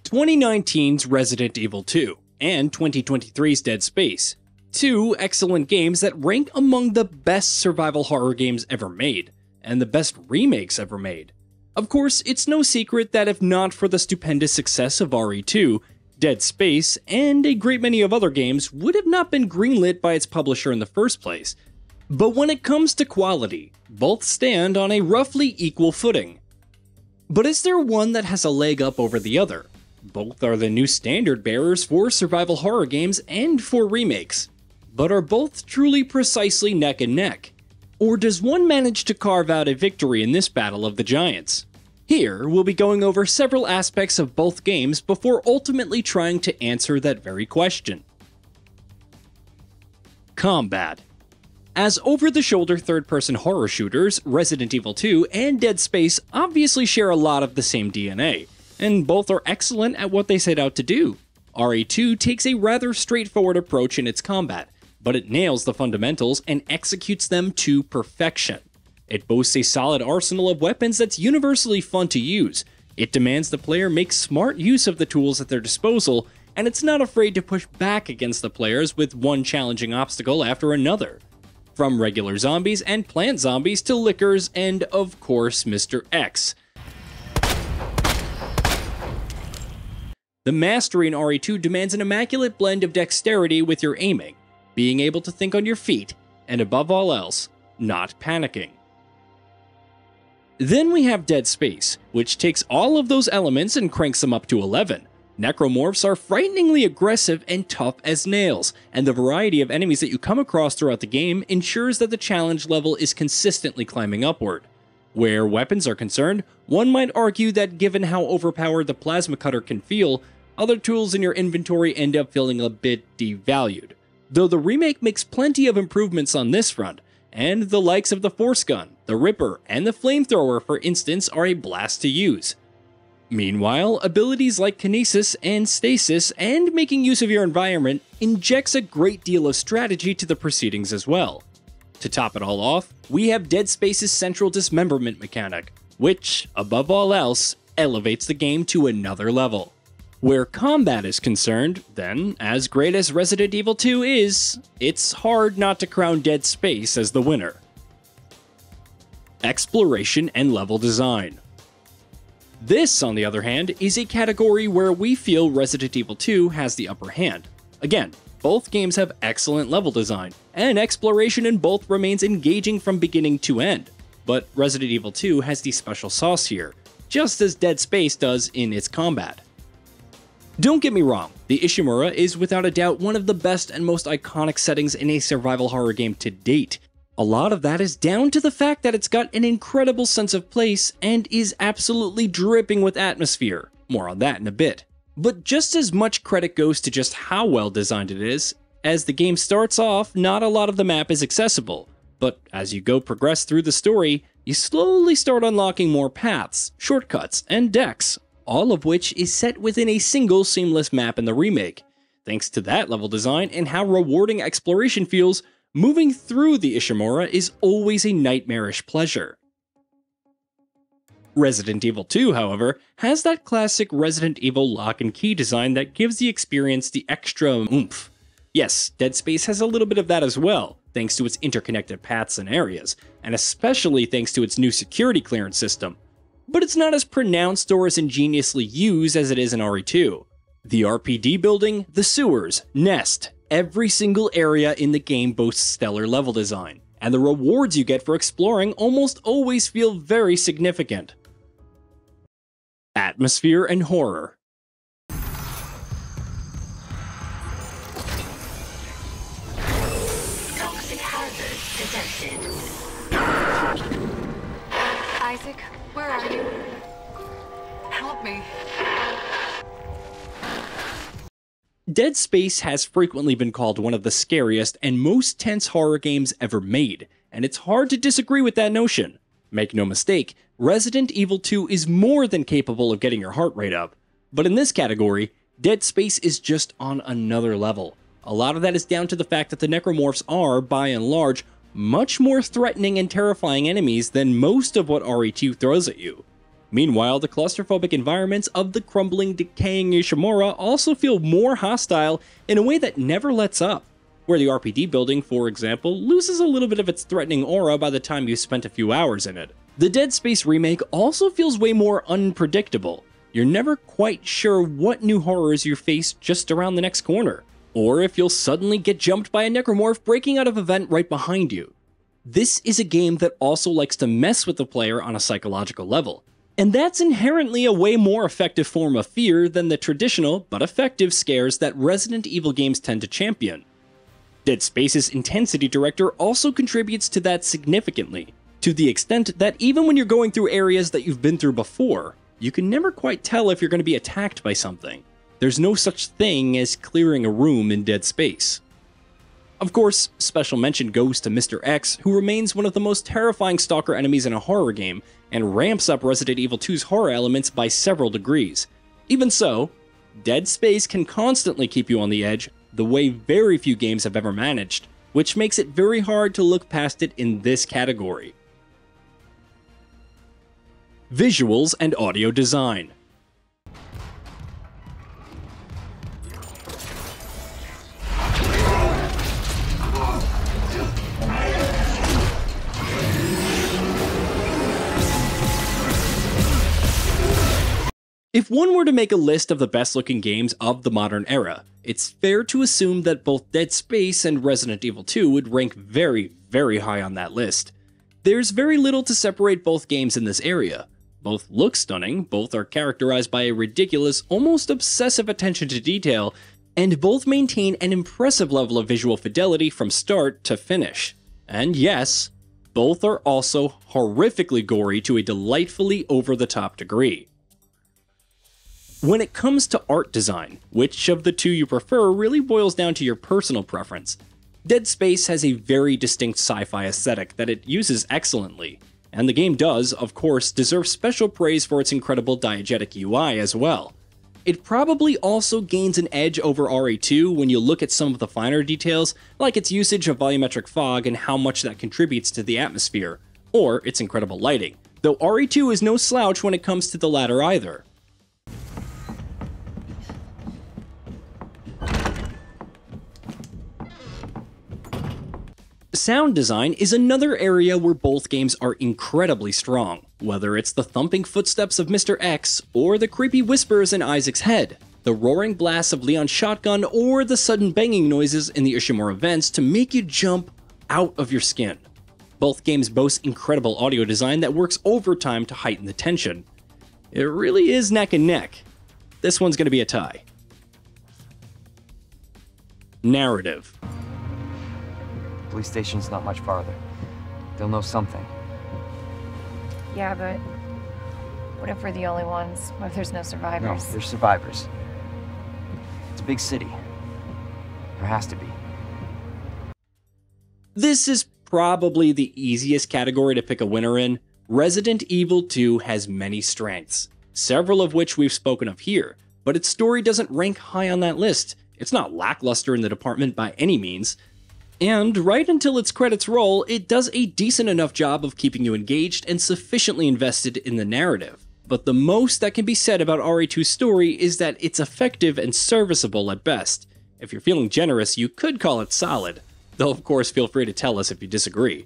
2019's Resident Evil 2 and 2023's Dead Space. Two excellent games that rank among the best survival horror games ever made, and the best remakes ever made. Of course, it's no secret that if not for the stupendous success of RE2, Dead Space, and a great many of other games would have not been greenlit by its publisher in the first place. But when it comes to quality, both stand on a roughly equal footing. But is there one that has a leg up over the other? Both are the new standard bearers for survival horror games and for remakes. But are both truly precisely neck and neck? Or does one manage to carve out a victory in this battle of the giants? Here, we'll be going over several aspects of both games before ultimately trying to answer that very question. Combat. As over-the-shoulder third-person horror shooters, Resident Evil 2 and Dead Space obviously share a lot of the same DNA, and both are excellent at what they set out to do. RE2 takes a rather straightforward approach in its combat, but it nails the fundamentals and executes them to perfection. It boasts a solid arsenal of weapons that's universally fun to use. It demands the player make smart use of the tools at their disposal, and it's not afraid to push back against the players with one challenging obstacle after another. From regular zombies and plant zombies to lickers and, of course, Mr. X. The mastery in RE2 demands an immaculate blend of dexterity with your aiming, being able to think on your feet, and above all else, not panicking. Then we have Dead Space, which takes all of those elements and cranks them up to 11. Necromorphs are frighteningly aggressive and tough as nails, and the variety of enemies that you come across throughout the game ensures that the challenge level is consistently climbing upward. Where weapons are concerned, one might argue that given how overpowered the plasma cutter can feel, other tools in your inventory end up feeling a bit devalued. Though the remake makes plenty of improvements on this front, and the likes of the Force Gun, the Ripper, and the Flamethrower, for instance, are a blast to use. Meanwhile, abilities like Kinesis and Stasis and making use of your environment injects a great deal of strategy to the proceedings as well. To top it all off, we have Dead Space's central dismemberment mechanic, which, above all else, elevates the game to another level. Where combat is concerned, then, as great as Resident Evil 2 is, it's hard not to crown Dead Space as the winner. Exploration and level design. This, on the other hand, is a category where we feel Resident Evil 2 has the upper hand. Again, both games have excellent level design, and exploration in both remains engaging from beginning to end. But Resident Evil 2 has the special sauce here, just as Dead Space does in its combat. Don't get me wrong, the Ishimura is without a doubt one of the best and most iconic settings in a survival horror game to date. A lot of that is down to the fact that it's got an incredible sense of place and is absolutely dripping with atmosphere. More on that in a bit. But just as much credit goes to just how well designed it is. As the game starts off, not a lot of the map is accessible, but as you progress through the story, you slowly start unlocking more paths, shortcuts, and decks, all of which is set within a single seamless map in the remake. Thanks to that level design and how rewarding exploration feels, moving through the Ishimura is always a nightmarish pleasure. Resident Evil 2, however, has that classic Resident Evil lock and key design that gives the experience the extra oomph. Yes, Dead Space has a little bit of that as well, thanks to its interconnected paths and areas, and especially thanks to its new security clearance system. But it's not as pronounced or as ingeniously used as it is in RE2. The RPD building, the sewers, Nest, every single area in the game boasts stellar level design, and the rewards you get for exploring almost always feel very significant. Atmosphere and horror. Toxic hazard detected. Isaac, where are you? Help me. Dead Space has frequently been called one of the scariest and most tense horror games ever made, and it's hard to disagree with that notion. Make no mistake, Resident Evil 2 is more than capable of getting your heart rate up, but in this category, Dead Space is just on another level. A lot of that is down to the fact that the Necromorphs are, by and large, much more threatening and terrifying enemies than most of what RE2 throws at you. Meanwhile, the claustrophobic environments of the crumbling, decaying Ishimura also feel more hostile in a way that never lets up, where the RPD building, for example, loses a little bit of its threatening aura by the time you've spent a few hours in it. The Dead Space remake also feels way more unpredictable. You're never quite sure what new horrors you face just around the next corner, or if you'll suddenly get jumped by a necromorph breaking out of a vent right behind you. This is a game that also likes to mess with the player on a psychological level, and that's inherently a way more effective form of fear than the traditional but effective scares that Resident Evil games tend to champion. Dead Space's intensity director also contributes to that significantly, to the extent that even when you're going through areas that you've been through before, you can never quite tell if you're going to be attacked by something. There's no such thing as clearing a room in Dead Space. Of course, special mention goes to Mr. X, who remains one of the most terrifying stalker enemies in a horror game, and ramps up Resident Evil 2's horror elements by several degrees. Even so, Dead Space can constantly keep you on the edge, the way very few games have ever managed, which makes it very hard to look past it in this category. Visuals and audio design. If one were to make a list of the best looking games of the modern era, it's fair to assume that both Dead Space and Resident Evil 2 would rank very, very high on that list. There's very little to separate both games in this area. Both look stunning, both are characterized by a ridiculous, almost obsessive attention to detail, and both maintain an impressive level of visual fidelity from start to finish. And yes, both are also horrifically gory to a delightfully over-the-top degree. When it comes to art design, which of the two you prefer really boils down to your personal preference. Dead Space has a very distinct sci-fi aesthetic that it uses excellently, and the game does, of course, deserve special praise for its incredible diegetic UI as well. It probably also gains an edge over RE2 when you look at some of the finer details, like its usage of volumetric fog and how much that contributes to the atmosphere, or its incredible lighting, though RE2 is no slouch when it comes to the latter either. Sound design is another area where both games are incredibly strong, whether it's the thumping footsteps of Mr. X, or the creepy whispers in Isaac's head, the roaring blasts of Leon's shotgun, or the sudden banging noises in the Ishimura vents to make you jump out of your skin. Both games boast incredible audio design that works overtime to heighten the tension. It really is neck and neck. This one's going to be a tie. Narrative. Police station's not much farther. They'll know something. Yeah, but what if we're the only ones? What if there's no No, survivors? there's survivors. It's a big city. There has to be. This is probably the easiest category to pick a winner in. Resident Evil 2 has many strengths, several of which we've spoken of here, but its story doesn't rank high on that list. It's not lackluster in the department by any means. And right until its credits roll, it does a decent enough job of keeping you engaged and sufficiently invested in the narrative. But the most that can be said about RE2's story is that it's effective and serviceable at best. If you're feeling generous, you could call it solid, though of course feel free to tell us if you disagree.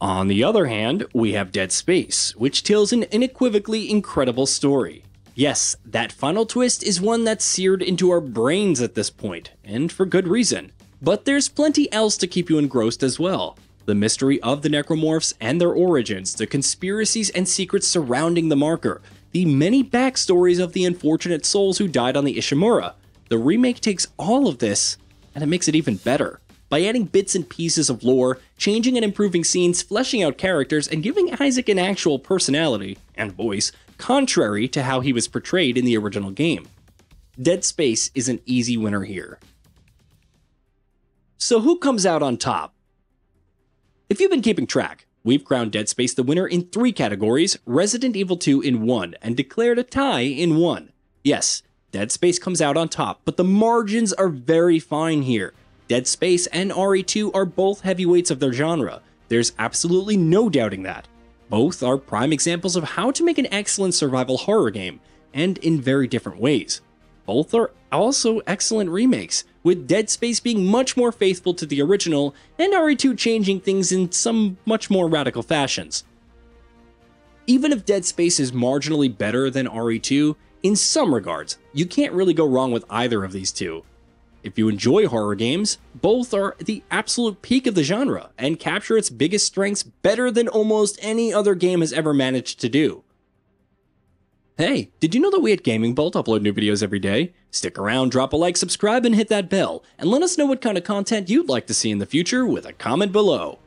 On the other hand, we have Dead Space, which tells an unequivocally incredible story. Yes, that final twist is one that's seared into our brains at this point, and for good reason. But there's plenty else to keep you engrossed as well. The mystery of the necromorphs and their origins, the conspiracies and secrets surrounding the marker, the many backstories of the unfortunate souls who died on the Ishimura. The remake takes all of this, and it makes it even better. By adding bits and pieces of lore, changing and improving scenes, fleshing out characters, and giving Isaac an actual personality and voice, contrary to how he was portrayed in the original game. Dead Space is an easy winner here. So who comes out on top? If you've been keeping track, we've crowned Dead Space the winner in 3 categories, Resident Evil 2 in 1, and declared a tie in 1. Yes, Dead Space comes out on top, but the margins are very fine here. Dead Space and RE2 are both heavyweights of their genre. There's absolutely no doubting that. Both are prime examples of how to make an excellent survival horror game, and in very different ways. Both are also excellent remakes, with Dead Space being much more faithful to the original, and RE2 changing things in some much more radical fashions. Even if Dead Space is marginally better than RE2, in some regards, you can't really go wrong with either of these two. If you enjoy horror games, both are the absolute peak of the genre, and capture its biggest strengths better than almost any other game has ever managed to do. Hey, did you know that we at GamingBolt upload new videos every day? Stick around, drop a like, subscribe, and hit that bell, and let us know what kind of content you'd like to see in the future with a comment below.